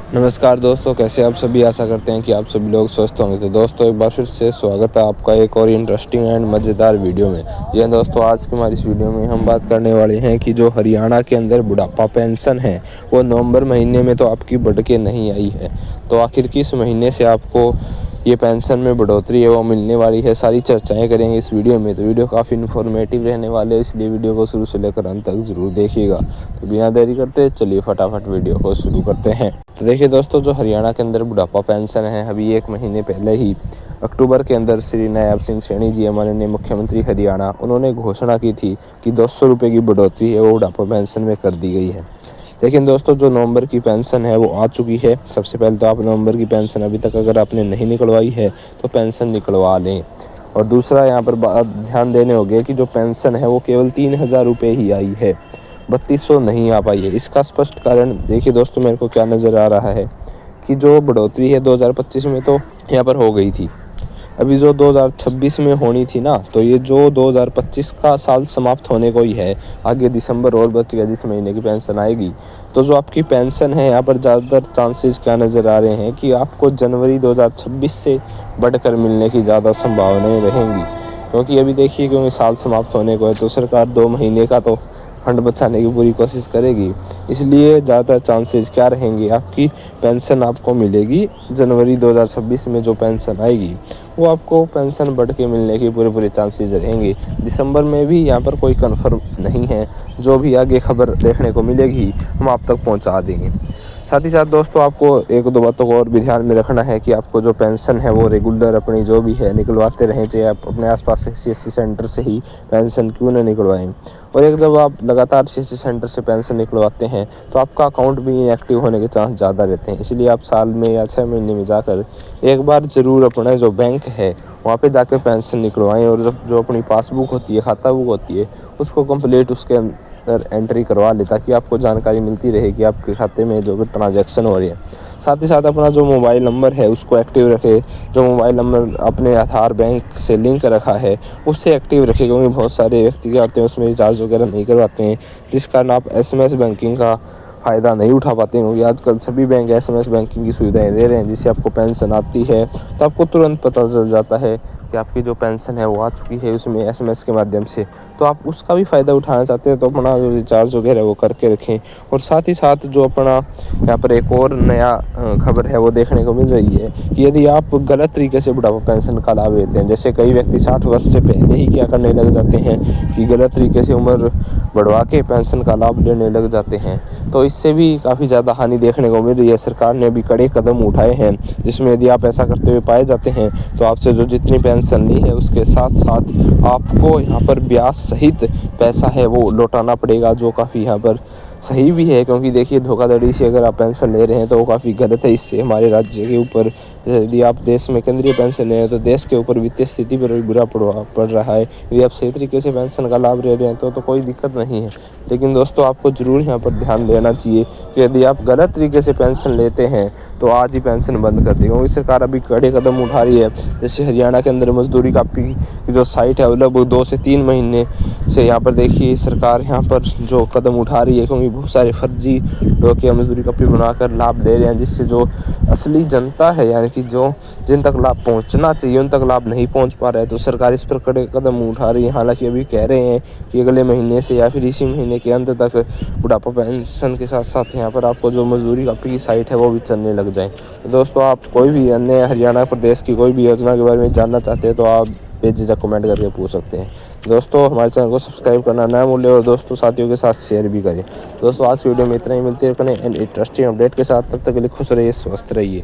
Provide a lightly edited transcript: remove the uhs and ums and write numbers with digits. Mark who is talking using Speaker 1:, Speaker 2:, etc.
Speaker 1: नमस्कार दोस्तों, कैसे आप सभी। आशा करते हैं कि आप सभी लोग स्वस्थ होंगे। तो दोस्तों एक बार फिर से स्वागत है आपका एक और इंटरेस्टिंग एंड मज़ेदार वीडियो में। जी हाँ दोस्तों, आज की हमारी इस वीडियो में हम बात करने वाले हैं कि जो हरियाणा के अंदर बुढ़ापा पेंशन है वो नवंबर महीने में तो आपकी बढ़ के नहीं आई है। तो आखिर किस महीने से आपको ये पेंशन में बढ़ोतरी है वो मिलने वाली है, सारी चर्चाएं करेंगे इस वीडियो में। तो वीडियो काफ़ी इन्फॉर्मेटिव रहने वाले है, इसलिए वीडियो को शुरू से लेकर अंत तक ज़रूर देखिएगा। तो बिना देरी करते चलिए फटाफट वीडियो को शुरू करते हैं। तो देखिए दोस्तों, जो हरियाणा के अंदर बुढ़ापा पेंशन है, अभी एक महीने पहले ही अक्टूबर के अंदर श्री नायब सिंह सैनी जी, माननीय मुख्यमंत्री हरियाणा, उन्होंने घोषणा की थी कि 200 रुपये की बढ़ोतरी है वो बुढ़ापा पेंशन में कर दी गई है। लेकिन दोस्तों, जो नवंबर की पेंशन है वो आ चुकी है। सबसे पहले तो आप नवंबर की पेंशन अभी तक अगर आपने नहीं निकलवाई है तो पेंशन निकलवा लें। और दूसरा यहाँ पर ध्यान देने होंगे कि जो पेंशन है वो केवल 3000 रुपये ही आई है, 3200 नहीं आ पाई है। इसका स्पष्ट कारण देखिए दोस्तों, मेरे को क्या नज़र आ रहा है कि जो बढ़ोतरी है 2025 में तो यहाँ पर हो गई थी, अभी जो 2026 में होनी थी ना, तो ये जो 2025 का साल समाप्त होने को ही है, आगे दिसंबर और बच गया जिस महीने की पेंशन आएगी। तो जो आपकी पेंशन है यहाँ पर ज़्यादातर चांसेस क्या नज़र आ रहे हैं कि आपको जनवरी 2026 से बढ़कर मिलने की ज़्यादा संभावनाएं रहेंगी। क्योंकि अभी देखिए, क्योंकि साल समाप्त होने को है तो सरकार 2 महीने का तो फंड बचाने की पूरी कोशिश करेगी, इसलिए ज़्यादा चांसेस क्या रहेंगे, आपकी पेंशन आपको मिलेगी जनवरी 2026 में। जो पेंशन आएगी वो आपको पेंशन बढ़ के मिलने की पूरे चांसेस रहेंगे। दिसंबर में भी यहाँ पर कोई कंफर्म नहीं है, जो भी आगे खबर देखने को मिलेगी हम आप तक पहुँचा देंगे। साथ ही साथ दोस्तों, आपको एक दो बातों को और भी ध्यान में रखना है कि आपको जो पेंशन है वो रेगुलर अपनी जो भी है निकलवाते रहें, चाहे आप अपने आसपास से CSC सेंटर से ही पेंशन क्यों न निकलवाएं। और एक जब आप लगातार CSC सेंटर से पेंशन निकलवाते हैं तो आपका अकाउंट भी इनएक्टिव होने के चांस ज़्यादा रहते हैं। इसलिए आप साल में या 6 महीने में जाकर एक बार ज़रूर अपना जो बैंक है वहाँ पे जाकर पेंशन निकलवाएं। और जो अपनी पासबुक होती है, खाता बुक होती है, उसको कंप्लीट उसके अंदर एंट्री करवा ले, ताकि आपको जानकारी मिलती रहे कि आपके खाते में जो भी ट्रांजैक्शन हो रही है। साथ ही साथ अपना जो मोबाइल नंबर है उसको एक्टिव रखें। जो मोबाइल नंबर अपने आधार बैंक से लिंक रखा है उससे एक्टिव रखें, क्योंकि बहुत सारे व्यक्ति क्या होते हैं उसमें रिचार्ज वगैरह नहीं करवाते हैं, जिस कारण आप SMS बैंकिंग का फ़ायदा नहीं उठा पाते हैं। क्योंकि आजकल सभी बैंक SMS बैंकिंग की सुविधाएं दे रहे हैं, जिससे आपको पेंशन आती है तो आपको तुरंत पता चल जाता है कि आपकी जो पेंशन है वो आ चुकी है, उसमें SMS के माध्यम से। तो आप उसका भी फ़ायदा उठाना चाहते हैं तो अपना जो रिचार्ज वगैरह वो करके रखें। और साथ ही साथ जो अपना यहाँ पर एक और नया खबर है वो देखने को मिल रही है कि यदि आप गलत तरीके से बुढ़ापा पेंशन का लाभ लेते हैं, जैसे कई व्यक्ति 60 वर्ष से पहले ही क्या करने लग जाते हैं कि गलत तरीके से उम्र बढ़वा के पेंशन का लाभ लेने लग जाते हैं, तो इससे भी काफ़ी ज़्यादा हानि देखने को मिल रही है। सरकार ने अभी कड़े कदम उठाए हैं, जिसमें यदि आप ऐसा करते हुए पाए जाते हैं तो आपसे जो जितनी पेंशन ली है उसके साथ साथ आपको यहाँ पर ब्याज सहित पैसा है वो लौटाना पड़ेगा, जो काफ़ी यहाँ पर सही भी है। क्योंकि देखिए, धोखाधड़ी से अगर आप पेंशन ले रहे हैं तो वो काफ़ी गलत है। इससे हमारे राज्य के ऊपर, यदि आप देश में केंद्रीय पेंशन ले रहे हैं तो देश के ऊपर वित्तीय स्थिति पर भी बुरा प्रभाव पड़ रहा है। यदि आप सही तरीके से पेंशन का लाभ ले रहे हैं तो कोई दिक्कत नहीं है। लेकिन दोस्तों, आपको ज़रूर यहाँ पर ध्यान देना चाहिए कि यदि आप गलत तरीके से पेंशन लेते हैं तो आज ही पेंशन बंद कर दें। क्योंकि सरकार अभी कड़े कदम उठा रही है। जैसे हरियाणा के अंदर मजदूरी काफ़ी की जो साइट है, लगभग 2 से 3 महीने से यहाँ पर देखिए सरकार यहाँ पर जो कदम उठा रही है, क्योंकि बहुत सारे फर्जी लोग क्या मजदूरी कॉपी बनाकर लाभ ले रहे हैं, जिससे जो असली जनता है, यानी कि जो जिन तक लाभ पहुंचना चाहिए उन तक लाभ नहीं पहुंच पा रहा है। तो सरकार इस पर कड़े कदम उठा रही है। हालांकि अभी कह रहे हैं कि अगले महीने से या फिर इसी महीने के अंत तक बुढ़ापा पेंशन के साथ साथ यहाँ पर आपको जो मजदूरी कॉपी की साइट है वो भी चलने लग जाए। तो दोस्तों, आप कोई भी अन्य हरियाणा प्रदेश की कोई भी योजना के बारे में जानना चाहते हैं तो आप बेझिझक कमेंट करके पूछ सकते हैं। दोस्तों, हमारे चैनल को सब्सक्राइब करना ना भूलें और दोस्तों साथियों के साथ शेयर भी करें। दोस्तों, आज की वीडियो में इतना ही। मिलते हैं इंटरेस्टिंग अपडेट के साथ, तब तक के लिए खुश रहिए, स्वस्थ रहिए।